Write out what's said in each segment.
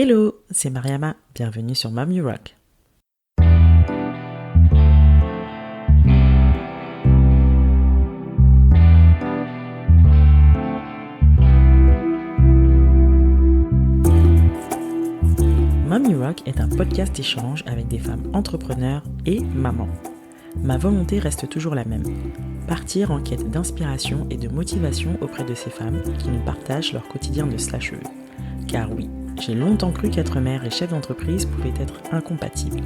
Hello, c'est Mariama, bienvenue sur Mom You Rock. Mom You Rock est un podcast échange avec des femmes entrepreneurs et mamans. Ma volonté reste toujours la même, partir en quête d'inspiration et de motivation auprès de ces femmes qui nous partagent leur quotidien de slasheuse. Car oui, j'ai longtemps cru qu'être mère et chef d'entreprise pouvaient être incompatibles.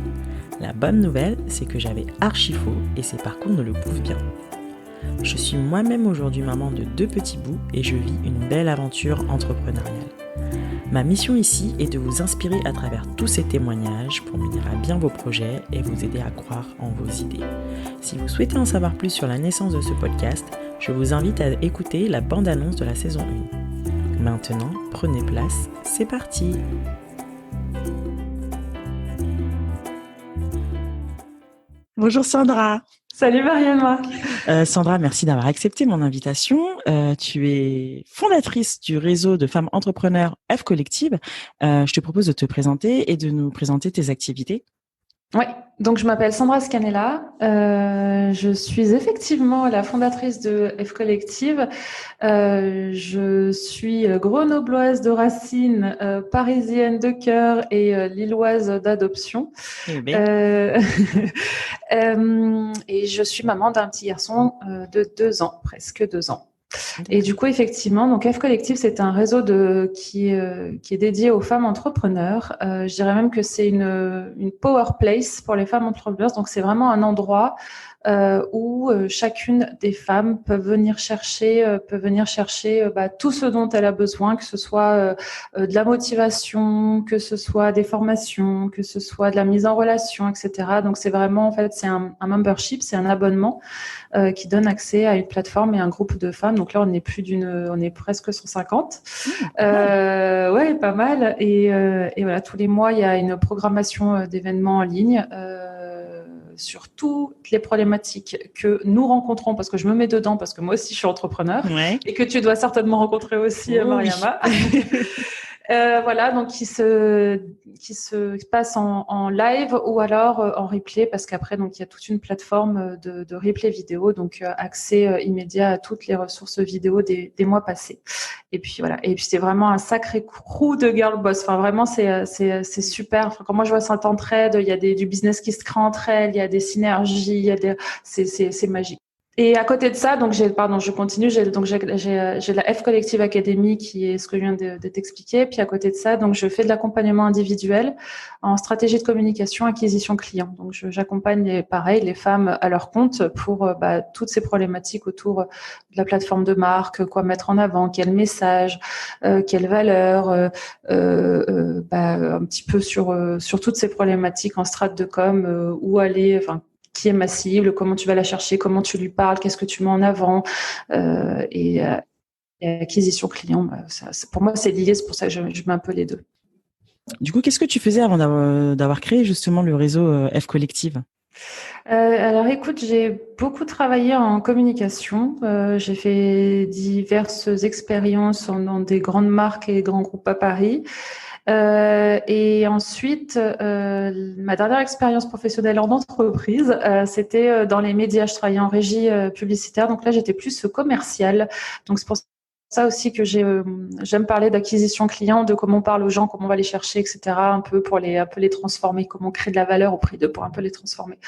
La bonne nouvelle, c'est que j'avais archi faux et ces parcours ne le prouvent bien. Je suis moi-même aujourd'hui maman de 2 petits bouts et je vis une belle aventure entrepreneuriale. Ma mission ici est de vous inspirer à travers tous ces témoignages pour mener à bien vos projets et vous aider à croire en vos idées. Si vous souhaitez en savoir plus sur la naissance de ce podcast, je vous invite à écouter la bande-annonce de la saison 1. Maintenant, prenez place, c'est parti! Bonjour Sandra. Salut Mariama. Sandra, merci d'avoir accepté mon invitation. Tu es fondatrice du réseau de femmes entrepreneurs F Collective. Je te propose de te présenter et de nous présenter tes activités. Oui, donc je m'appelle Sandra Scanella. Je suis effectivement la fondatrice de F Collective. Je suis grenobloise de racine, parisienne de cœur et lilloise d'adoption. Eh bien. Et je suis maman d'un petit garçon de 2 ans, presque 2 ans. Et du coup, effectivement, donc F Collective, c'est un réseau qui est dédié aux femmes entrepreneurs. Je dirais même que c'est une power place pour les femmes entrepreneurs. Donc, c'est vraiment un endroit où chacune des femmes peut venir chercher tout ce dont elle a besoin, que ce soit de la motivation, que ce soit des formations, que ce soit de la mise en relation, etc. Donc, c'est vraiment, en fait, c'est un membership, c'est un abonnement qui donne accès à une plateforme et un groupe de femmes. Donc là, on est presque 150. Ouais, pas mal. Et voilà, tous les mois, il y a une programmation d'événements en ligne sur toutes les problématiques que nous rencontrons, parce que je me mets dedans, parce que moi aussi, je suis entrepreneur, et que tu dois certainement rencontrer aussi, Mariama. Oui. Voilà, donc qui se passe en live ou alors en replay, parce qu'après, donc il y a toute une plateforme de replay vidéo, donc accès immédiat à toutes les ressources vidéo des mois passés. Et puis voilà, et puis c'est vraiment un sacré crew de girl boss. Enfin vraiment, c'est super. Enfin, quand moi je vois cette entraide, il y a du business qui se crée entre elles, il y a des synergies, c'est magique. Et à côté de ça, donc j'ai la F Collective Academy qui est ce que je viens de t'expliquer. Puis à côté de ça, donc je fais de l'accompagnement individuel en stratégie de communication, acquisition client. Donc j'accompagne les femmes à leur compte pour toutes ces problématiques autour de la plateforme de marque, quoi mettre en avant, quel message, quelle valeur, un petit peu sur toutes ces problématiques en strat de com, où aller, enfin qui est ma cible, comment tu vas la chercher, comment tu lui parles, qu'est-ce que tu mets en avant, et acquisition client. Pour moi, c'est lié, c'est pour ça que je mets un peu les deux. Du coup, qu'est-ce que tu faisais avant d'avoir créé justement le réseau F Collective ? Alors écoute, j'ai beaucoup travaillé en communication. J'ai fait diverses expériences dans des grandes marques et grands groupes à Paris. Et ensuite, ma dernière expérience professionnelle en entreprise, c'était dans les médias. Je travaillais en régie publicitaire, donc là j'étais plus commerciale. Donc c'est pour ça aussi que j'aime parler d'acquisition client, de comment on parle aux gens, comment on va les chercher, etc. Un peu pour un peu les transformer, comment on crée de la valeur auprès d'eux pour un peu les transformer.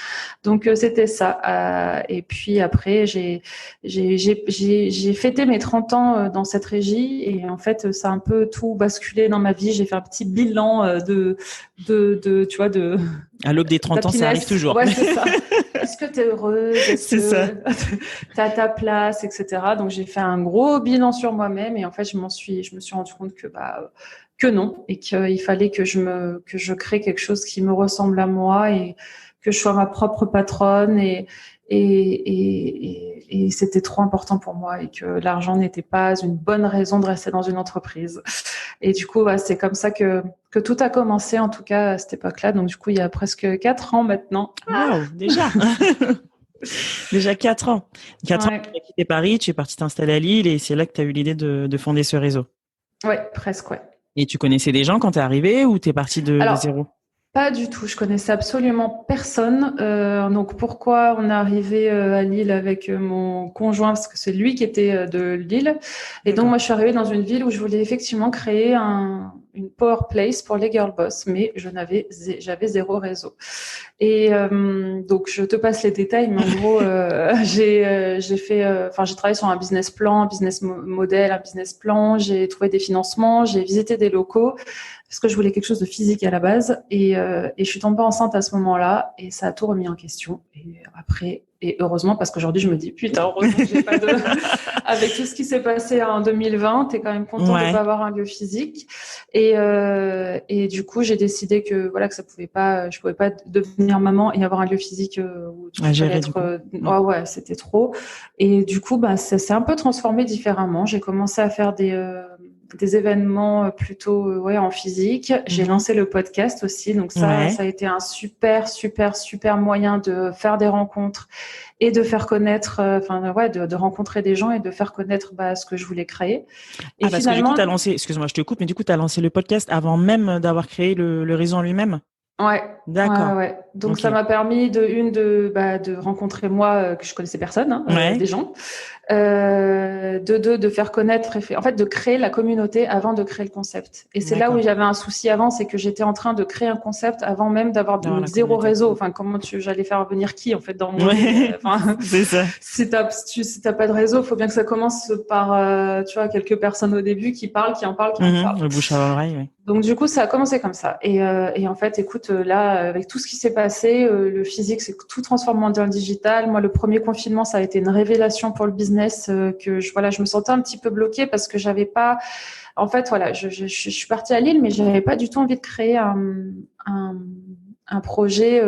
Donc c'était ça. Et puis après, j'ai fêté mes 30 ans dans cette régie et en fait, ça a un peu tout basculé dans ma vie. J'ai fait un petit bilan tu vois, de à l'aube des 30 ans, ça arrive toujours. Ouais, c'est ça. Est-ce que tu es heureuse? C'est ça. Tu as ta place, etc. Donc, j'ai fait un gros bilan sur moi-même et en fait, je me suis rendu compte que non et qu'il fallait que je crée quelque chose qui me ressemble à moi et que je sois ma propre patronne et c'était trop important pour moi et que l'argent n'était pas une bonne raison de rester dans une entreprise. Et du coup, c'est comme ça que tout a commencé, en tout cas à cette époque-là. Donc du coup, il y a presque 4 ans maintenant. Waouh, déjà. Déjà 4 ans. 4 ans, tu as quitté Paris, tu es partie t'installer à Lille et c'est là que tu as eu l'idée de fonder ce réseau. Ouais, presque, ouais. Et tu connaissais des gens quand t'es arrivée ou t'es partie de Alors, zéro? pas du tout. Je connaissais absolument personne. Donc pourquoi on est arrivé à Lille avec mon conjoint, parce que c'est lui qui était de Lille. Et donc D'accord. moi je suis arrivée dans une ville où je voulais effectivement créer une power place pour les girl boss, mais j'avais zéro réseau. Et donc je te passe les détails, mais en gros j'ai travaillé sur un business plan, un business model, un business plan. J'ai trouvé des financements, j'ai visité des locaux parce que je voulais quelque chose de physique à la base. Et je suis tombée enceinte à ce moment-là et ça a tout remis en question. Et après, et heureusement, parce qu'aujourd'hui, je me dis, putain, heureusement que j'ai pas de... Avec tout ce qui s'est passé en 2020, t'es quand même content de pas avoir un lieu physique. Et du coup, j'ai décidé que, voilà, que je pouvais pas devenir maman et avoir un lieu physique où tu fallait être, ouais, c'était trop. Et du coup, bah, ça s'est un peu transformé différemment. J'ai commencé à faire des événements plutôt en physique. J'ai lancé le podcast aussi, donc ça a été un super moyen de faire des rencontres et de faire connaître, de rencontrer des gens et de faire connaître ce que je voulais créer. Et parce que du coup, t'as lancé, excuse-moi, je te coupe, mais du coup, t'as lancé le podcast avant même d'avoir créé le réseau en lui-même? Ouais. D'accord. Ouais. Donc ça m'a permis de rencontrer moi que je connaissais personne, des gens. De faire connaître, en fait, de créer la communauté avant de créer le concept. Et c'est là où j'avais un souci avant, c'est que j'étais en train de créer un concept avant même d'avoir zéro réseau. Enfin, j'allais faire venir qui, en fait, dans mon c'est ça. Si t'as pas de réseau, faut bien que ça commence par, quelques personnes au début qui parlent, qui en parlent. Le bouche à oreille, oui. Donc du coup, ça a commencé comme ça. Et en fait, écoute, là, avec tout ce qui s'est passé, le physique s'est tout transformé dans le digital. Moi, le premier confinement, ça a été une révélation pour le business que je me sentais un petit peu bloquée parce que j'avais pas. En fait, voilà, je suis partie à Lille, mais j'avais pas du tout envie de créer un projet.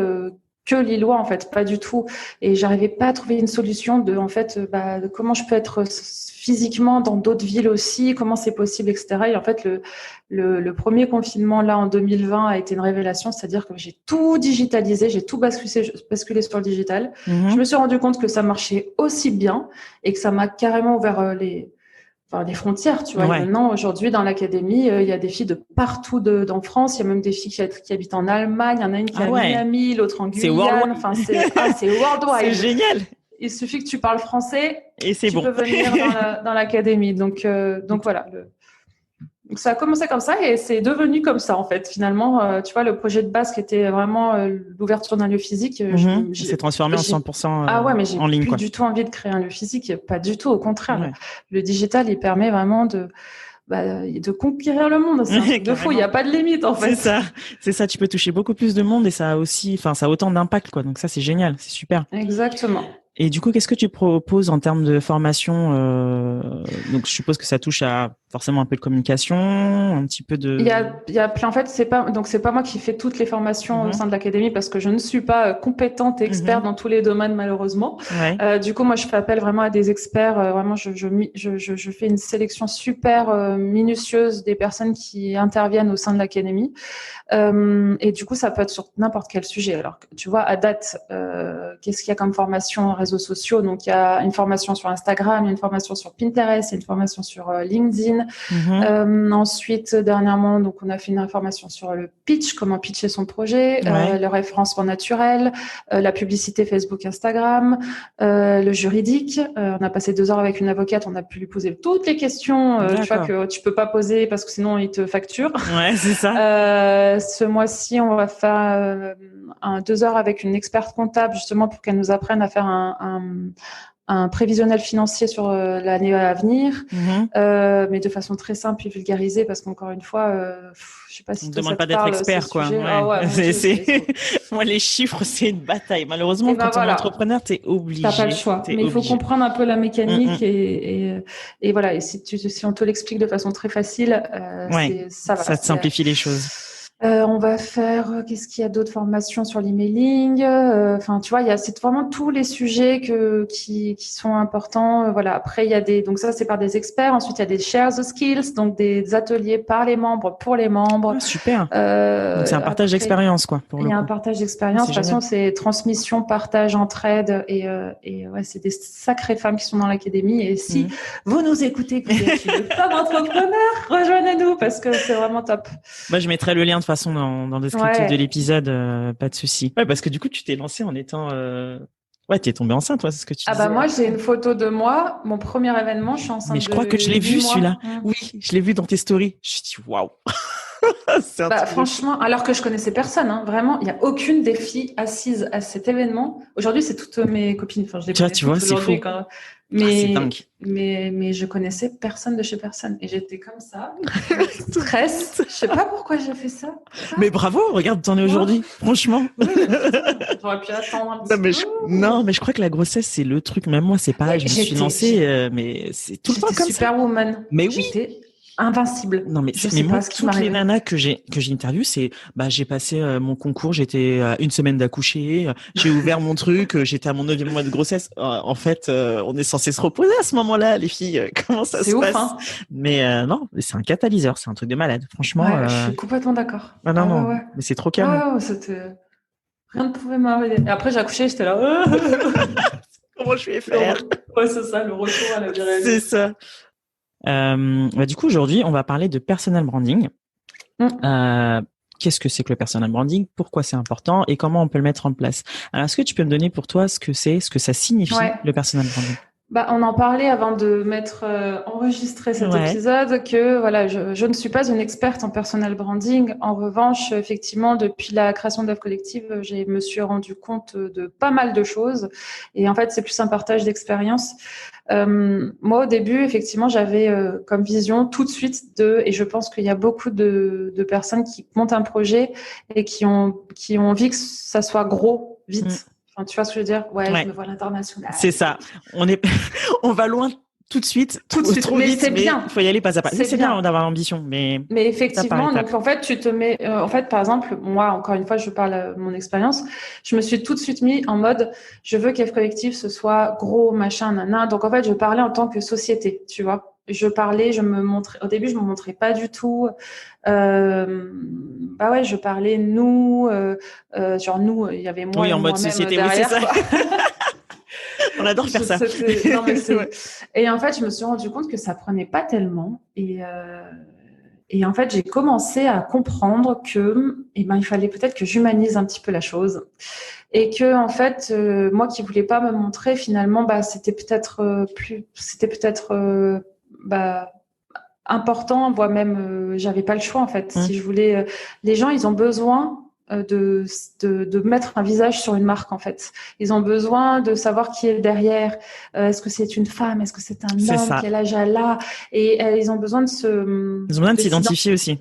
Que lillois en fait, pas du tout, et j'arrivais pas à trouver une solution de comment je peux être physiquement dans d'autres villes aussi, comment c'est possible, etc. Et en fait le premier confinement là en 2020 a été une révélation, c'est-à-dire que j'ai tout digitalisé, j'ai tout basculé sur le digital. Je me suis rendu compte que ça marchait aussi bien et que ça m'a carrément ouvert les frontières, tu vois. Et maintenant, aujourd'hui, dans l'académie, il y a des filles de partout en France. Il y a même des filles qui habitent en Allemagne. Il y en a une qui est à Miami, l'autre en Guyane. Enfin, c'est worldwide. C'est génial. Il suffit que tu parles français et tu peux venir dans l'académie. Donc voilà. Donc ça a commencé comme ça et c'est devenu comme ça en fait. Finalement, tu vois, le projet de base qui était vraiment l'ouverture d'un lieu physique, s'est transformé en 100% mais j'ai en ligne. Plus du tout envie de créer un lieu physique, pas du tout. Au contraire, le digital, il permet vraiment de conquérir le monde. C'est un truc de fou. Il n'y a pas de limite en fait. C'est ça. Tu peux toucher beaucoup plus de monde et ça a aussi, ça a autant d'impact quoi. Donc ça, c'est génial, c'est super. Exactement. Et du coup, qu'est-ce que tu proposes en termes de formation Donc, je suppose que ça touche à forcément un peu de communication, un petit peu de. Il y a plein. En fait, c'est pas moi qui fais toutes les formations au sein de l'académie parce que je ne suis pas compétente et experte dans tous les domaines malheureusement. Du coup, moi, je fais appel vraiment à des experts. Vraiment, je fais une sélection super minutieuse des personnes qui interviennent au sein de l'académie. Et du coup, ça peut être sur n'importe quel sujet. Alors, tu vois, à date, qu'est-ce qu'il y a comme formation réseaux sociaux? Donc, il y a une formation sur Instagram, il y a une formation sur Pinterest, il y a une formation sur LinkedIn. Ensuite, dernièrement, donc, on a fait une formation sur le pitch, comment pitcher son projet, le référencement naturel, la publicité Facebook, Instagram, le juridique. On a passé 2 heures avec une avocate, on a pu lui poser toutes les questions, tu vois, que tu peux pas poser parce que sinon, il te facture. Ouais, c'est ça. Ce mois-ci, on va faire 2 heures avec une experte comptable justement pour qu'elle nous apprenne à faire un prévisionnel financier sur l'année à venir, mais de façon très simple et vulgarisée parce qu'encore une fois, je sais pas si on ne demande pas d'être expert, quoi. Moi, les chiffres, c'est une bataille. Malheureusement, quand on est entrepreneur, t'es obligé. T'as pas le choix. Mais il faut comprendre un peu la mécanique et voilà. Et si on te l'explique de façon très facile, ça va. Ça te simplifie les choses. On va faire, qu'est-ce qu'il y a d'autres formations sur l'emailing. Enfin, tu vois, c'est vraiment tous les sujets qui sont importants. Voilà. Après, il y a donc ça, c'est par des experts. Ensuite, il y a des shares the skills, donc des ateliers par les membres, pour les membres. Ah, super. Donc, c'est un partage Après, d'expérience, quoi, pour il le y a un coup. partage Ah, d'expérience. c'est De toute façon, génial. c'est transmission, partage, entraide. Et ouais, c'est des sacrées femmes qui sont dans l'académie. Et si Mhm. vous nous écoutez, que vous êtes une femme entrepreneur, rejoignez-nous parce que c'est vraiment top. Moi, je mettrai le lien de toute façon dans le descriptif de Ouais. l'épisode, pas de souci. Ouais, parce que du coup, tu t'es lancée en étant, ouais, t'es tombée enceinte, toi, c'est ce que tu Ah bah disais. moi, j'ai une photo de moi, mon premier événement, je suis Mais enceinte je crois que je de l'ai 8 vu, mois. celui-là. Oui, je l'ai vu dans tes stories. Je me suis dit, waouh. C'est un Bah truc de fou. franchement, alors que je connaissais personne, hein, vraiment, il n'y a aucune des filles assises à cet événement. Aujourd'hui, c'est toutes mes copines, enfin je les connais Tu vois, toutes c'est aujourd'hui, fou. quand... Ah, c'est dingue. mais je connaissais personne de chez personne. Et j'étais comme ça, stress. Je sais pas pourquoi j'ai fait ça. Mais bravo, regarde, t'en es aujourd'hui, franchement. Oui, mais putain, j'aurais pu attendre un petit peu. Non, mais je crois que la grossesse, c'est le truc. Même moi, c'est pareil. Mais Je me suis lancée, mais c'est tout le temps j'étais comme ça. superwoman. Mais oui. J'étais invincible. Non, mais, Je mais sais moi, pas ce qui toutes les m'arrivait. nanas que j'ai interviewées, c'est, bah, j'ai passé mon concours, j'étais à une semaine d'accoucher, j'ai ouvert mon truc, j'étais à mon 9e mois de grossesse. En fait, on est censé se reposer à ce moment-là, les filles. Comment ça C'est se ouf, passe? hein? Mais non, c'est un catalyseur, c'est un truc de malade. Franchement, Ouais, je suis complètement d'accord. ah non, Ah ouais, non, ouais. mais c'est trop Ouais, canon. ouais, c'était... Rien ne pouvait m'arrêter. Et après, j'ai accouché, j'étais là. Comment je vais faire? Ouais, c'est ça, le retour à la vie réelle. C'est ça. Bah, du coup, aujourd'hui, on va parler de personal branding. Qu'est-ce que c'est que le personal branding? Pourquoi c'est important? Et comment on peut le mettre en place? Alors, est-ce que tu peux me donner pour toi ce que c'est, ce que ça signifie, Ouais. le personal branding? Bah, on en parlait avant de mettre enregistrer cet épisode que voilà, je ne suis pas une experte en personal branding. En revanche, effectivement, depuis la création d'Œuvre Collective, je me suis rendu compte de pas mal de choses. Et en fait, c'est plus un partage d'expérience. Moi, au début, effectivement, j'avais comme vision tout de suite et je pense qu'il y a beaucoup de personnes qui montent un projet et qui ont envie que ça soit gros, vite. Enfin, tu vois ce que je veux dire? Ouais, je me vois à l'international. C'est ça. On va loin tout de suite, trop mais vite, c'est mais bien. il faut y aller pas à pas. Oui, c'est bien d'avoir l'ambition, mais effectivement, donc en fait, tu te mets, en fait, par exemple, moi, encore une fois, je parle de mon expérience, je me suis tout de suite mis en mode, je veux qu'F Collectif ce soit gros, machin, nana. Donc en fait, je parlais en tant que société, tu vois. Je me montrais, au début, je me montrais pas du tout. Bah ouais, je parlais nous, genre nous, il y avait moi oui, et en mode moi-même société, derrière. Oui, c'est ça. On adore faire ça. Non, mais et en fait, je me suis rendu compte que ça prenait pas tellement. Et en fait, j'ai commencé à comprendre que, il fallait peut-être que j'humanise un petit peu la chose. Et que, en fait, moi qui voulais pas me montrer, finalement, bah, c'était peut-être bah, important, voire même, j'avais pas le choix, en fait. Si je voulais, les gens, ils ont besoin de mettre un visage sur une marque, en fait. Ils ont besoin de savoir qui est derrière. Est-ce que c'est une femme? Est-ce que c'est un homme? Quel âge elle a? Et ils ont besoin ils ont besoin de s'identifier aussi.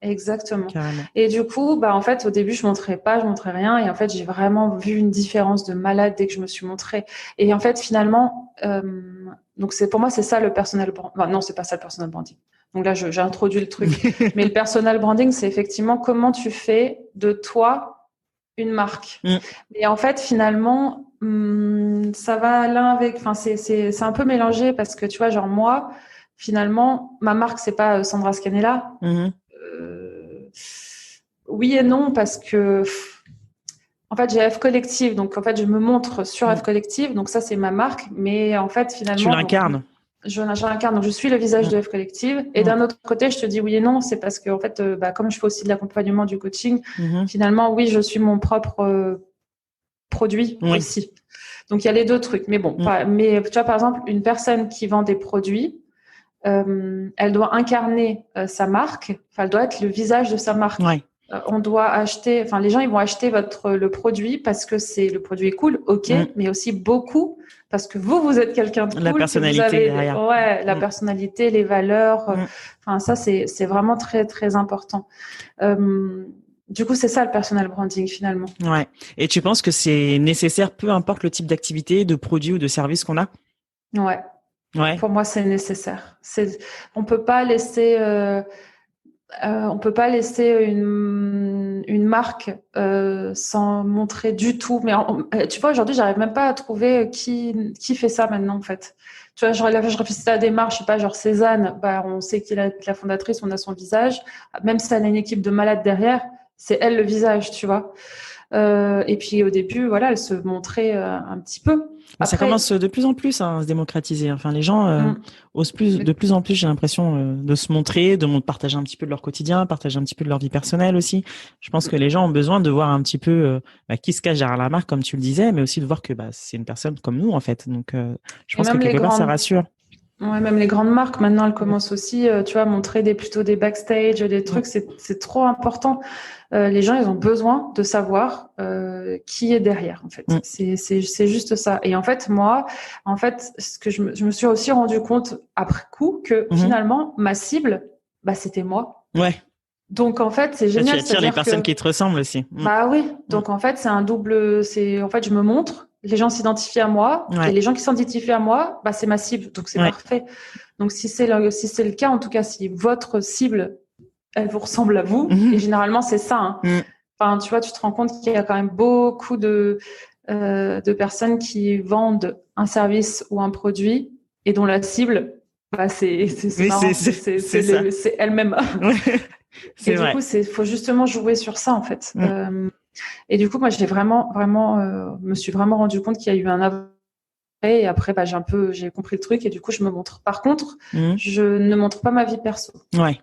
Exactement. Carrément. Et du coup, bah, en fait, au début, je montrais rien. Et en fait, j'ai vraiment vu une différence de malade dès que je me suis montrée. Et en fait, finalement, donc pour moi, c'est ça le personal branding. Enfin, non, c'est pas ça le personal branding. Donc là, j'ai introduit le truc. Mais le personal branding, c'est effectivement comment tu fais de toi une marque. Et en fait, finalement, ça va l'un avec. Enfin, c'est un peu mélangé parce que tu vois, genre moi, finalement, ma marque, c'est pas Sandra Scanella. Oui et non, parce que en fait, j'ai F Collective, donc en fait, je me montre sur F Collective, donc ça, c'est ma marque, mais en fait, finalement, tu l'incarnes. J'incarne, donc je suis le visage de F Collective. Et d'un autre côté, je te dis oui et non, c'est parce que en fait, comme je fais aussi de l'accompagnement, du coaching, finalement, oui, je suis mon propre produit aussi. Donc il y a les deux trucs, mais bon, mais tu vois, par exemple, une personne qui vend des produits, elle doit incarner sa marque, enfin, elle doit être le visage de sa marque. On doit acheter, enfin, les gens, ils vont acheter le produit parce que le produit est cool, ok, mais aussi beaucoup parce que vous êtes quelqu'un de cool. La personnalité que vous avez, derrière. La personnalité, les valeurs, enfin, ça, c'est vraiment très, très important. Du coup, c'est ça le personal branding finalement. Ouais. Et tu penses que c'est nécessaire, peu importe le type d'activité, de produit ou de service qu'on a? Ouais. Pour moi, c'est nécessaire. On peut pas laisser une marque sans montrer du tout. Mais tu vois, aujourd'hui, j'arrive même pas à trouver qui fait ça maintenant, en fait. Tu vois, je réfléchissais à la démarche, je sais pas, genre Cézanne, bah, on sait qu'il est la fondatrice, on a son visage. Même si elle a une équipe de malades derrière, c'est elle le visage, tu vois. Et puis au début, voilà, elle se montrait un petit peu. Ça commence de plus en plus à se démocratiser. Enfin, les gens osent de plus en plus, j'ai l'impression, de se montrer, partager un petit peu de leur quotidien, partager un petit peu de leur vie personnelle aussi. Je pense que les gens ont besoin de voir un petit peu qui se cache derrière la marque, comme tu le disais, mais aussi de voir que c'est une personne comme nous, en fait. Donc, je pense que quelque part, ça rassure. Ouais, même les grandes marques, maintenant, elles commencent aussi, tu vois, à montrer plutôt des backstage, des trucs. C'est trop important. Les gens, ils ont besoin de savoir qui est derrière, en fait. C'est juste ça. Et en fait, moi, ce que je me suis aussi rendu compte après coup que finalement, ma cible, c'était moi. Ouais. Donc, en fait, c'est génial. Tu attires les personnes qui te ressemblent aussi. Bah oui. Donc, en fait, c'est un double, en fait, je me montre. Les gens s'identifient à moi et les gens qui s'identifient à moi, c'est ma cible, donc c'est parfait. Donc si c'est le cas, en tout cas, si votre cible, elle vous ressemble à vous, et généralement c'est ça. Hein. Enfin, tu vois, tu te rends compte qu'il y a quand même beaucoup de personnes qui vendent un service ou un produit et dont la cible, c'est marrant, c'est elle-même. Et du coup, faut justement jouer sur ça en fait. Et du coup, moi, j'ai me suis vraiment rendu compte qu'il y a eu un avant et après, j'ai compris le truc et du coup, je me montre. Par contre, je ne montre pas ma vie perso. Ouais.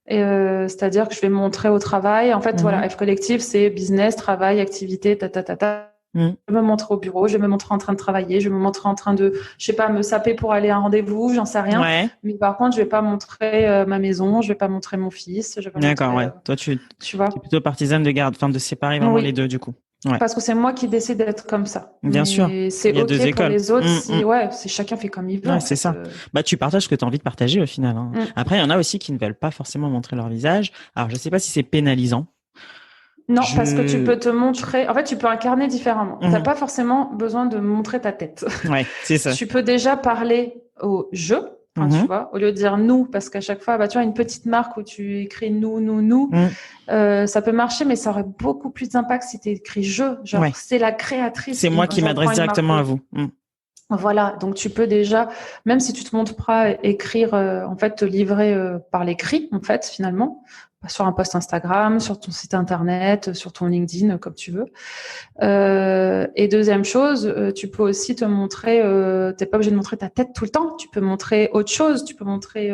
Et c'est-à-dire que je vais me montrer au travail. En fait, voilà, F Collective, c'est business, travail, activité, Je vais me montrer au bureau, je vais me montrer en train de travailler, je vais me montrer en train de, je sais pas, me saper pour aller à un rendez-vous, j'en sais rien. Ouais. Mais par contre, je vais pas montrer ma maison, je vais pas montrer mon fils. Je vais pas D'accord, montrer, ouais. Toi, tu vois. es plutôt partisane de séparer vraiment les deux, du coup. Ouais. Parce que c'est moi qui décide d'être comme ça. Bien sûr. C'est il y a deux pour écoles. les autres. C'est chacun fait comme il veut. Ouais, c'est ça. Tu partages ce que tu as envie de partager au final. Hein. Après, il y en a aussi qui ne veulent pas forcément montrer leur visage. Alors, je sais pas si c'est pénalisant. Non, parce que tu peux te montrer. En fait, tu peux incarner différemment. T'as pas forcément besoin de montrer ta tête. Ouais, c'est ça. Tu peux déjà parler au jeu. Tu vois, au lieu de dire nous, parce qu'à chaque fois, tu vois, une petite marque où tu écris nous, ça peut marcher, mais ça aurait beaucoup plus d'impact si tu écris je. Genre, c'est la créatrice. C'est moi qui m'adresse directement à vous. Voilà, donc tu peux déjà, même si tu te montres pas, écrire, en fait, te livrer par l'écrit, en fait, finalement, sur un post Instagram, sur ton site internet, sur ton LinkedIn, comme tu veux. Et deuxième chose, tu peux aussi te montrer, t'es pas obligé de montrer ta tête tout le temps, tu peux montrer autre chose, tu peux montrer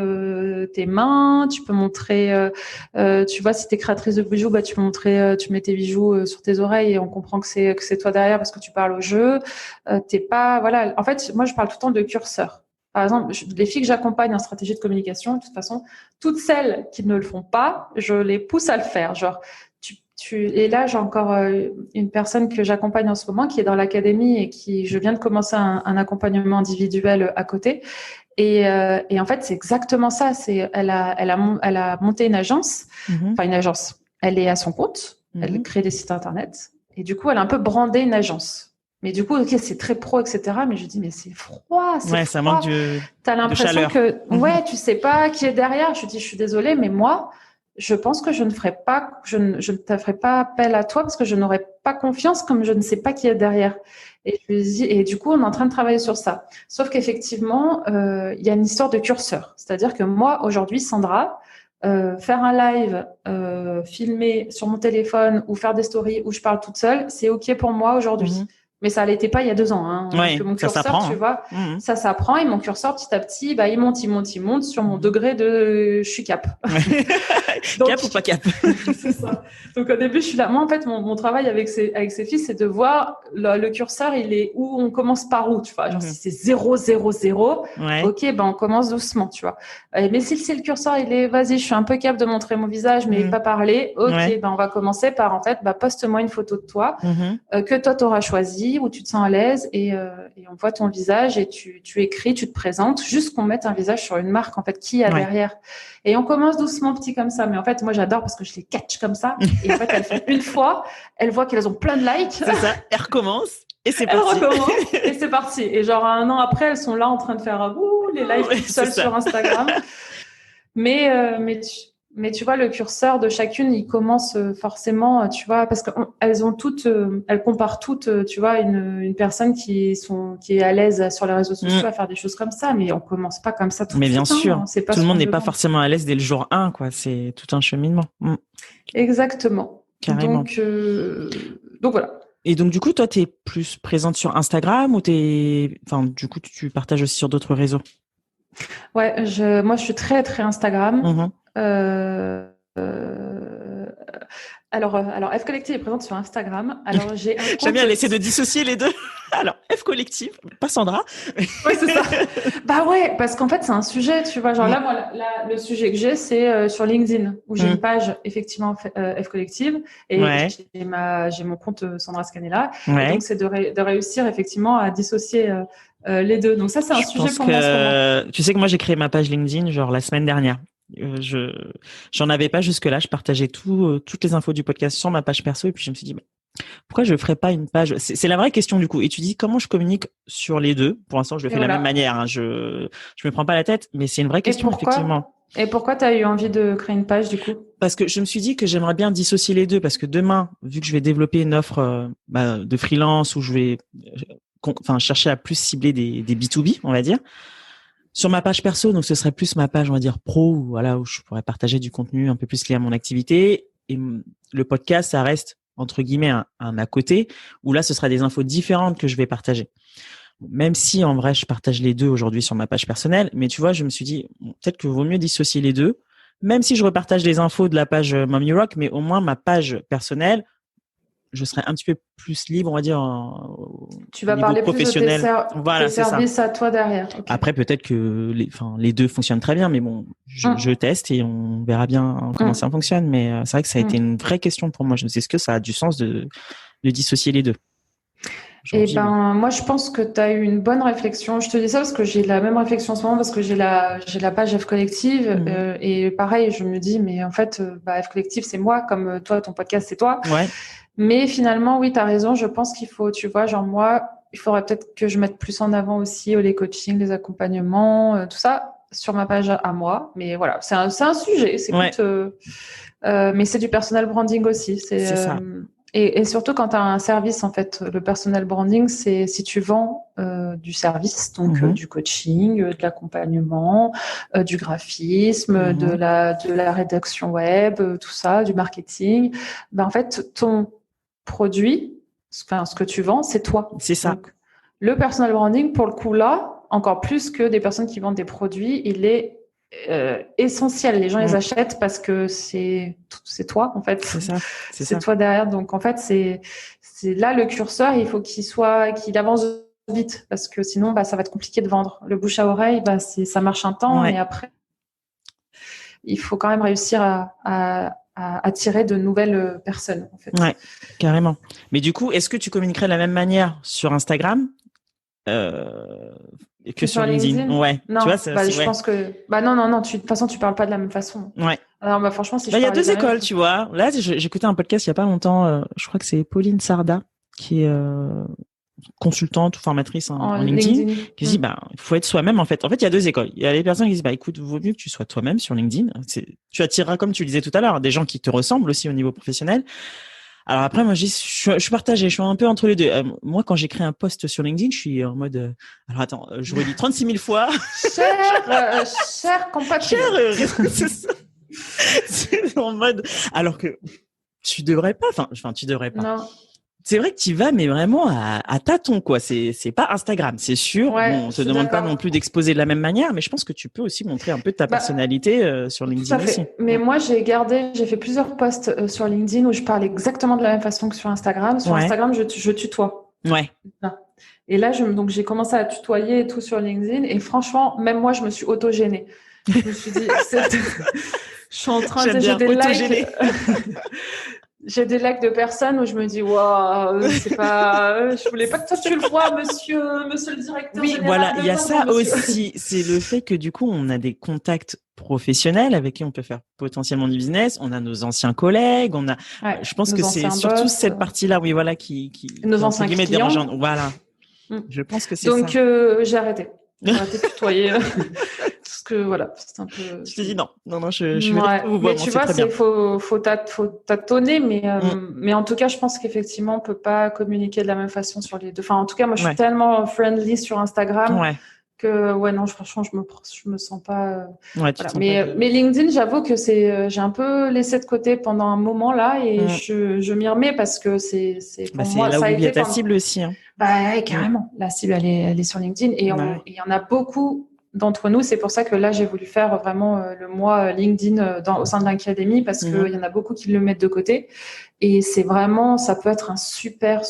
tes mains, tu peux montrer, tu vois, si t'es créatrice de bijoux, tu peux montrer, tu mets tes bijoux sur tes oreilles et on comprend que c'est toi derrière parce que tu parles au jeu. T'es pas, voilà. En fait, moi, je parle tout le temps de curseur. Par exemple, les filles que j'accompagne en stratégie de communication, de toute façon, toutes celles qui ne le font pas, je les pousse à le faire. Genre, et là, j'ai encore une personne que j'accompagne en ce moment qui est dans l'académie et je viens de commencer un accompagnement individuel à côté. Et en fait, c'est exactement ça. Elle a monté une agence, enfin une agence. Elle est à son compte. Elle crée des sites internet. Et du coup, elle a un peu brandé une agence. Mais du coup, ok, c'est très pro, etc. Mais je dis, mais c'est froid, c'est froid. Ça manque T'as l'impression que, tu sais pas qui est derrière. Je dis, je suis désolée, mais moi, je pense que je ne te ferai pas appel à toi parce que je n'aurai pas confiance comme je ne sais pas qui est derrière. Et je lui dis, et du coup, on est en train de travailler sur ça. Sauf qu'effectivement, il y a une histoire de curseur. C'est-à-dire que moi, aujourd'hui, Sandra, faire un live, filmer sur mon téléphone ou faire des stories où je parle toute seule, c'est ok pour moi aujourd'hui. Mais ça l'était pas il y a 2 ans. Hein. Ouais, mon ça curseur, s'apprend. tu vois, ça s'apprend et mon curseur, petit à petit, il monte sur mon degré de je suis cap. Donc, cap ou pas cap? C'est ça. Donc au début, je suis là. Moi, en fait, mon travail avec ces filles, c'est de voir le curseur, il est où, on commence par où, tu vois. Genre si c'est 0, 0, 0, ok, on commence doucement, tu vois. Mais si le curseur, il est, vas-y, je suis un peu cap de montrer mon visage, mais pas parler, ok, on va commencer par, en fait, poste-moi une photo de toi que toi, t'auras choisi, où tu te sens à l'aise et on voit ton visage et tu écris, tu te présentes, juste qu'on mette un visage sur une marque, en fait, qui y a derrière. Et on commence doucement petit comme ça. Mais en fait, moi, j'adore parce que je les catch comme ça. Et en fait, elles font une fois, elles voient qu'elles ont plein de likes. C'est ça, elles recommencent et c'est parti. Elles recommencent et c'est parti. Et genre, 1 an après, elles sont là en train de faire les lives toutes seules sur Instagram. Mais Mais tu vois, le curseur de chacune, il commence forcément, tu vois, parce qu'elles ont toutes, elles comparent toutes, tu vois, une personne qui est à l'aise sur les réseaux sociaux à faire des choses comme ça, mais on commence pas comme ça tout de Mais suite. bien sûr, Hein, c'est pas tout le ce monde qu'on n'est pas demande. forcément à l'aise dès le jour 1, quoi. C'est tout un cheminement. Exactement. Carrément. Donc voilà. Et donc, du coup, toi, t'es plus présente sur Instagram ou enfin, du coup, tu partages aussi sur d'autres réseaux? Ouais, moi, je suis très, très Instagram. Mhm. Euh, alors, F Collective est présente sur Instagram. Alors, j'ai un J'aime compte. bien essayer de dissocier les deux. Alors, F Collective, pas Sandra. Ouais, c'est ça. Bah ouais, parce qu'en fait, c'est un sujet, tu vois. Genre Mm. là, moi, le sujet que j'ai, c'est sur LinkedIn, où j'ai une page, effectivement, F Collective, et Ouais, j'ai mon compte Sandra Scanella. Et ouais. donc, c'est de réussir, effectivement, à dissocier les deux. Donc ça, c'est un Je sujet pense pour moi en ce moment. que tu sais que moi j'ai créé ma page LinkedIn genre la semaine dernière. J'en avais pas jusque là. Je partageais toutes les infos du podcast sur ma page perso et puis je me suis dit bah, pourquoi je ferais pas une page. C'est la vraie question du coup. Et tu dis comment je communique sur les deux. Pour l'instant je le Et fais de la même voilà. manière. Hein. Je me prends pas la tête, mais c'est une vraie Et question effectivement. pourquoi? Et pourquoi tu as eu envie de créer une page, du coup? Parce que je me suis dit que j'aimerais bien dissocier les deux parce que demain, vu que je vais développer une offre de freelance où je vais enfin chercher à plus cibler des B2B, on va dire. Sur ma page perso, donc ce serait plus ma page, on va dire pro, voilà, où je pourrais partager du contenu un peu plus lié à mon activité. Et le podcast, ça reste entre guillemets un à côté, où là, ce sera des infos différentes que je vais partager. Même si en vrai, je partage les deux aujourd'hui sur ma page personnelle, mais tu vois, je me suis dit peut-être que vaut mieux dissocier les deux. Même si je repartage les infos de la page Mommy Rock, mais au moins ma page personnelle, je serai un petit peu plus libre, on va dire, Tu au vas niveau parler plus de professionnel. tes Voilà, c'est ça. services à toi derrière. Ok. Après, peut-être que les deux fonctionnent très bien, mais bon, je Hum, teste et on verra bien comment ça hum, fonctionne. Mais c'est vrai que ça a été hum. une vraie question pour moi. Je me dis, est-ce que ça a du sens de dissocier les deux? Eh Aujourd'hui, oui. ben, moi, je pense que tu as eu une bonne réflexion. Je te dis ça parce que j'ai la même réflexion en ce moment, parce que j'ai la page F Collective. Mhm. Et pareil, je me dis, mais en fait, bah, F Collective, c'est moi, comme toi, ton podcast, c'est toi. Ouais. Mais finalement, oui, tu as raison. Je pense qu'il faut, tu vois, genre moi, il faudrait peut-être que je mette plus en avant aussi les coachings, les accompagnements, tout ça sur ma page à moi. Mais voilà, c'est un sujet. Ouais. Mais c'est du personal branding aussi. C'est ça. Et surtout quand tu as un service, en fait, le personal branding, c'est si tu vends du service, donc Mhm. du coaching, de l'accompagnement, du graphisme, Mhm. de la rédaction web, tout ça, du marketing. Ben, en fait, ton produit, enfin, ce que tu vends, c'est toi. C'est ça. Donc, le personal branding, pour le coup, là, encore plus que des personnes qui vendent des produits, il est essentiel. Les gens, ils Mm. achètent parce que c'est toi, en fait. C'est ça. C'est C'est ça. toi derrière. Donc, en fait, c'est là le curseur, il faut qu'il avance vite parce que sinon, bah, ça va être compliqué de vendre. Le bouche à oreille, bah, ça marche un temps, Ouais. mais après, il faut quand même réussir à attirer de nouvelles personnes, en fait. Ouais. Carrément. Mais du coup, est-ce que tu communiquerais de la même manière sur Instagram que Que sur sur LinkedIn? LinkedIn? Ouais. Tu vois, Non, bah, je ouais. pense que, bah, non, de toute façon, tu parles pas de la même façon. Ouais. Alors, bah, franchement, si Bah, je il y a parlais de deux la même écoles, façon. tu vois. Là, j'écoutais un podcast il y a pas longtemps. Je crois que c'est Pauline Sarda, qui est consultante ou formatrice en En LinkedIn, LinkedIn. qui dit, bah, il faut être soi-même, en fait. En fait, il y a deux écoles. Il y a les personnes qui disent, bah, écoute, vaut mieux que tu sois toi-même sur LinkedIn. Tu attireras, comme tu le disais tout à l'heure, des gens qui te ressemblent aussi au niveau professionnel. Alors après, moi, je suis partagée. Je suis un peu entre les deux. Moi, quand j'écris un post sur LinkedIn, je suis en mode, alors attends, je relis 36 000 fois. Cher compatriote. C'est ça. C'est en mode, alors que tu devrais pas, enfin, tu devrais pas. Non. C'est vrai que tu vas, mais vraiment à tâtons, quoi. C'est pas Instagram, c'est sûr. Ouais, Bon, on je te suis demande pas non d'accord. plus d'exposer de la même manière, mais je pense que tu peux aussi montrer un peu de ta Bah, personnalité sur tout à LinkedIn aussi. fait. Mais moi, j'ai fait plusieurs posts sur LinkedIn où je parle exactement de la même façon que sur Instagram. Sur Ouais, Instagram, je tutoie. ouais, Voilà. Et là, donc j'ai commencé à tutoyer et tout sur LinkedIn. Et franchement, même moi, je me suis auto-gênée. Je me suis dit, je suis en train j'aime de, j'ai bien des likes. autogéner. J'ai des likes de personnes où je me dis, waouh, c'est pas, je voulais pas que toi tu le vois, monsieur le directeur Oui, voilà, général il de y a vente, hein, ça monsieur. aussi. C'est le fait que du coup, on a des contacts professionnels avec qui on peut faire potentiellement du business. On a nos anciens collègues. Ouais, Je pense que nos c'est anciens surtout boss, cette partie-là, oui, voilà, qui nos entre anciens guillemets dérange. clients. Voilà. Mm. Je pense que c'est ça. Donc, j'ai arrêté. J'ai arrêté de tutoyer. que voilà, c'est un peu. Je te dis non, je vais rester au mais tu vois, faut tâtonner, mais en tout cas, je pense qu'effectivement, on peut pas communiquer de la même façon sur les deux. Enfin, en tout cas, moi, je suis tellement friendly sur Instagram que non, franchement, je me sens pas. Voilà. Mais LinkedIn, j'avoue que j'ai un peu laissé de côté pendant un moment là, et je m'y remets parce que c'est pour moi là ça où a il y a été ta cible aussi. Hein. Carrément. La cible, elle est sur LinkedIn, et il y en a beaucoup d'entre nous. C'est pour ça que là, j'ai voulu faire vraiment le mois LinkedIn au sein de l'académie, parce qu'il y en a beaucoup qui le mettent de côté. Et c'est vraiment, ça peut être un super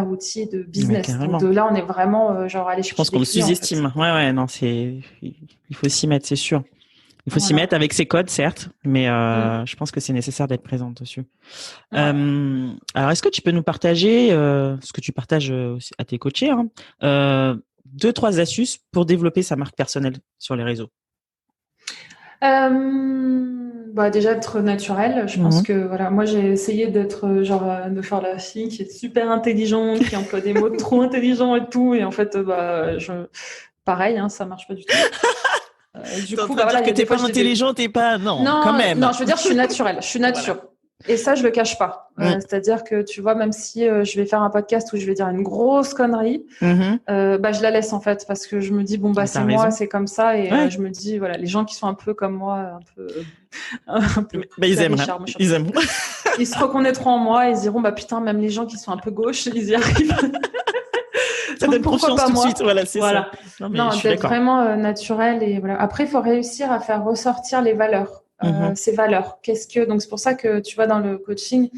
outil de business. Donc de là, on est vraiment allez, je pense qu'on le sous-estime. En fait. Ouais, non, il faut s'y mettre, c'est sûr. Il faut s'y mettre avec ses codes, certes, mais je pense que c'est nécessaire d'être présente dessus. Alors, est-ce que tu peux nous partager ce que tu partages à tes coachés, 2-3 astuces pour développer sa marque personnelle sur les réseaux? Déjà être naturel. Je pense que voilà, moi j'ai essayé d'être de faire la fille qui est super intelligente, qui emploie des mots trop intelligents et tout, et en fait pareil, ça marche pas du tout. Du coup, dire que t'es pas intelligent, t'es pas non, quand même. Non, je veux dire, je suis naturelle, je suis nature. Voilà. Et ça, je le cache pas. C'est-à-dire que tu vois, même si je vais faire un podcast où je vais dire une grosse connerie, je la laisse en fait, parce que je me dis c'est moi, c'est comme ça, et je me dis voilà, les gens qui sont un peu comme moi, un peu ils aiment. Ils se reconnaîtront en moi et ils diront putain, même les gens qui sont un peu gauches, ils y arrivent. Ça donne confiance tout de suite, voilà, c'est ça. Non, d'être vraiment naturel, et voilà. Après, il faut réussir à faire ressortir les valeurs. Ces valeurs. Donc c'est pour ça que tu vois, dans le coaching,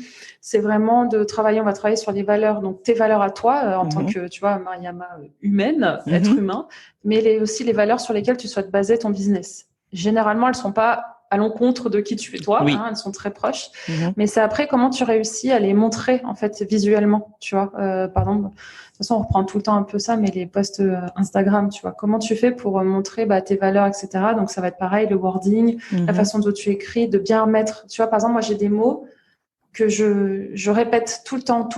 c'est vraiment on va travailler sur les valeurs. Donc tes valeurs à toi, en tant que, tu vois, Mariama humaine, être humain, mais aussi les valeurs sur lesquelles tu souhaites baser ton business. Généralement, elles sont pas à l'encontre de qui tu es toi, elles sont très proches. Mais c'est après comment tu réussis à les montrer en fait visuellement, tu vois. Par exemple, de toute façon, on reprend tout le temps un peu ça, mais les posts Instagram, tu vois, comment tu fais pour montrer tes valeurs, etc. Donc ça va être pareil, le wording, la façon dont tu écris, de bien mettre. Tu vois, par exemple, moi j'ai des mots que je répète tout le temps.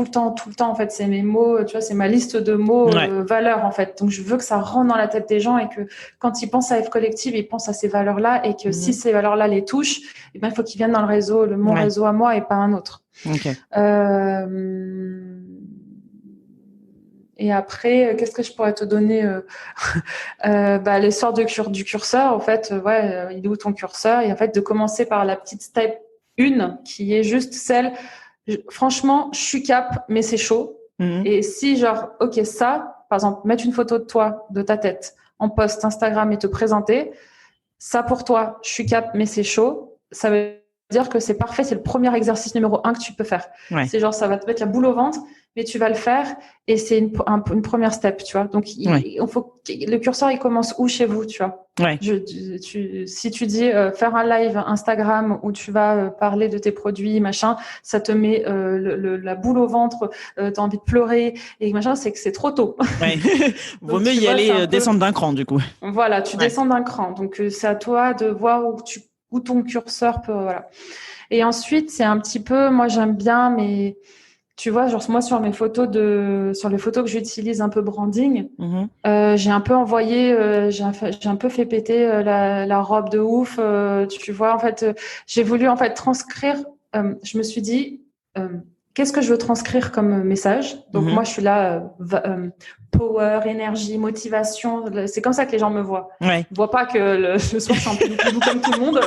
En fait, c'est mes mots, tu vois, c'est ma liste de mots valeurs, en fait. Donc, je veux que ça rentre dans la tête des gens, et que quand ils pensent à F Collective, ils pensent à ces valeurs-là, et que si ces valeurs-là les touchent, il faut qu'ils viennent dans le réseau, mon réseau à moi et pas un autre. Et après, qu'est-ce que je pourrais te donner l'essor du curseur, en fait. Il est où ton curseur? Et en fait, de commencer par la petite step 1, qui est juste celle, franchement, je suis cap, mais c'est chaud. Et si ok, ça, par exemple, mettre une photo de toi, de ta tête, en post Instagram et te présenter, ça pour toi, je suis cap, mais c'est chaud, ça veut dire que c'est parfait, c'est le premier exercice numéro 1 que tu peux faire. C'est ça va te mettre la boule au ventre, mais tu vas le faire, et c'est une première step, tu vois. Donc, il faut le curseur, il commence où chez vous, tu vois. Si tu dis faire un live Instagram où tu vas parler de tes produits, machin, ça te met la boule au ventre, t'as envie de pleurer et machin, c'est que c'est trop tôt. Vaut mieux y aller descendre d'un cran, du coup. Voilà, tu descends d'un cran. Donc, c'est à toi de voir où ton curseur peut, voilà. Et ensuite, c'est un petit peu, moi j'aime bien, mais tu vois, moi sur mes photos sur les photos que j'utilise un peu branding, j'ai un peu envoyé, j'ai un peu fait péter la robe de ouf, tu vois. En fait, j'ai voulu en fait transcrire. Je me suis dit, qu'est-ce que je veux transcrire comme message? Donc moi, je suis là, power, énergie, motivation. C'est comme ça que les gens me voient. Ils ne voient pas que le soir c'est un peu doux comme tout le monde.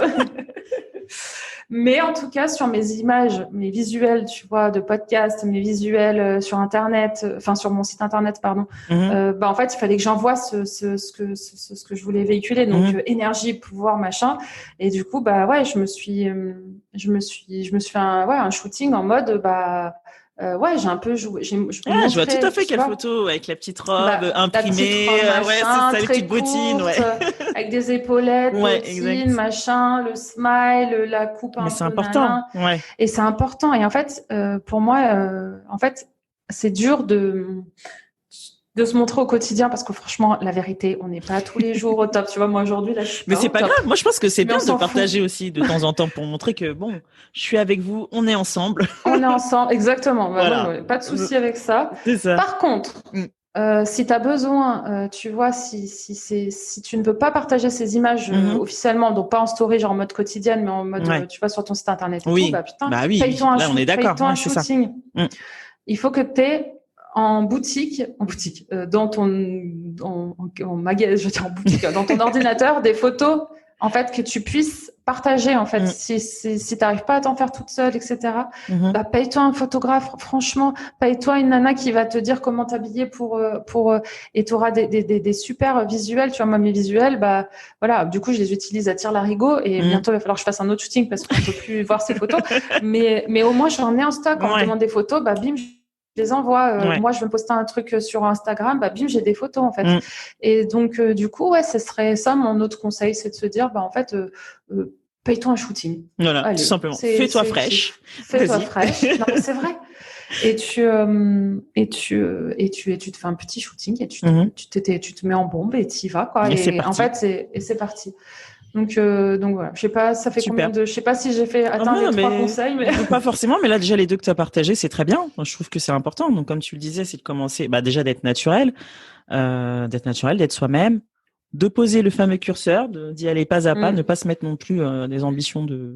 Mais en tout cas, sur mes images, mes visuels, tu vois, de podcast, mes visuels sur Internet, sur mon site Internet, pardon. En fait, il fallait que j'envoie ce que je voulais véhiculer. Donc, énergie, pouvoir, machin. Et du coup, je me suis fait un shooting en mode, j'ai un peu joué. Je vois tout à fait quelle photo avec la petite robe imprimée, machin, c'est ça, les petites bottines, avec des épaulettes, bottines, machin, le smile, la coupe un peu. Mais c'est important, Et c'est important. Et en fait, pour moi, c'est dur de se montrer au quotidien, parce que franchement, la vérité, on n'est pas tous les jours au top. Tu vois, moi aujourd'hui, là, je suis mais c'est pas grave. Moi, je pense que c'est bien de partager fout. aussi de temps en temps pour montrer que je suis avec vous, on est ensemble. On est ensemble, exactement. Voilà. Pas de souci avec ça. C'est ça. Par contre, Si tu as besoin, tu vois, si tu ne veux pas partager ces images officiellement, donc pas en story, genre en mode quotidienne, mais en mode, tu vois, sur ton site internet et tout, bah putain, paye-toi là, on est d'accord. paye-toi un shooting. Il faut que tu aies en boutique, dans ton magasin, je veux dire en boutique, dans ton ordinateur, des photos, en fait, que tu puisses partager, en fait. Si t'arrives pas à t'en faire toute seule, etc., bah, paye-toi un photographe, franchement, paye-toi une nana qui va te dire comment t'habiller et t'auras des super visuels, tu vois, moi, mes visuels, bah, voilà, du coup, je les utilise à tire-larigot et bientôt, il va falloir que je fasse un autre shooting parce qu'on peut plus voir ces photos. Mais au moins, j'en ai en stock. Quand on me demande des photos, bah, bim, je les envoie. Moi, je veux poster un truc sur Instagram, bah bim, j'ai des photos en fait. Et donc, du coup, ce serait ça mon autre conseil, c'est de se dire, bah en fait, paye-toi un shooting. Voilà, allez, tout simplement. Fais-toi fraîche. Fais-toi fraîche. Non, mais c'est vrai. Et tu te fais un petit shooting et tu te mets en bombe et t'y vas quoi. Et en fait, c'est parti. Donc voilà, je sais pas, ça fait combien de, je sais pas si j'ai fait atteindre les 3 conseils, mais pas forcément. Mais là déjà les 2 que tu as partagés, c'est très bien. Je trouve que c'est important. Donc comme tu le disais, c'est de commencer, déjà d'être naturel, d'être soi-même, de poser le fameux curseur, d'y aller pas à pas, ne pas se mettre non plus des ambitions de.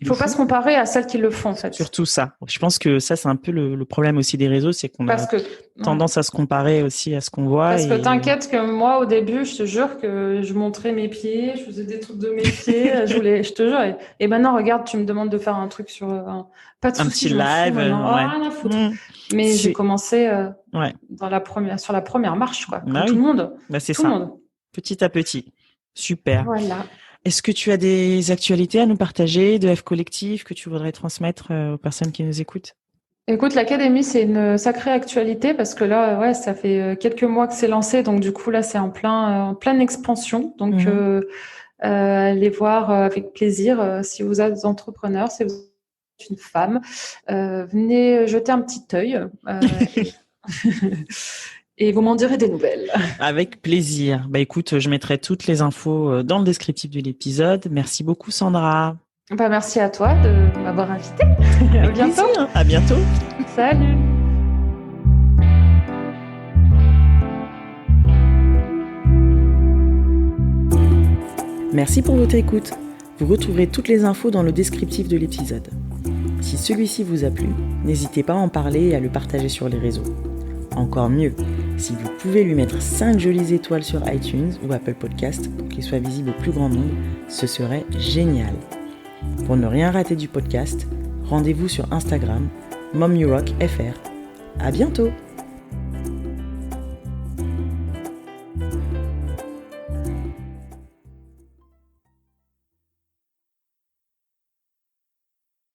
Il faut pas se comparer à celles qui le font, en fait. Surtout ça. Je pense que ça, c'est un peu le problème aussi des réseaux, c'est qu'on a tendance à se comparer aussi à ce qu'on voit. Parce que t'inquiète que moi, au début, je te jure que je montrais mes pieds, je faisais des trucs de mes pieds, je te jure. Et maintenant, regarde, tu me demandes de faire un truc sur pas de soucis, petit live, rien à foutre. Mais j'ai commencé sur la première marche, quoi. Comme tout le monde. C'est ça. Monde. Petit à petit. Super. Voilà. Est-ce que tu as des actualités à nous partager de F Collectif que tu voudrais transmettre aux personnes qui nous écoutent? Écoute, l'académie, c'est une sacrée actualité parce que là, ça fait quelques mois que c'est lancé. Donc, du coup, là, c'est en pleine expansion. Donc, allez voir avec plaisir si vous êtes entrepreneur, si vous êtes une femme. Venez jeter un petit œil. Et vous m'en direz des nouvelles. Avec plaisir. Écoute, je mettrai toutes les infos dans le descriptif de l'épisode. Merci beaucoup, Sandra. Merci à toi de m'avoir invitée. À bientôt. Plaisir. À bientôt. Salut. Merci pour votre écoute. Vous retrouverez toutes les infos dans le descriptif de l'épisode. Si celui-ci vous a plu, n'hésitez pas à en parler et à le partager sur les réseaux. Encore mieux, si vous pouvez lui mettre 5 jolies étoiles sur iTunes ou Apple Podcast pour qu'il soit visible au plus grand nombre, ce serait génial. Pour ne rien rater du podcast, rendez-vous sur Instagram, MomYouRockFR. À bientôt!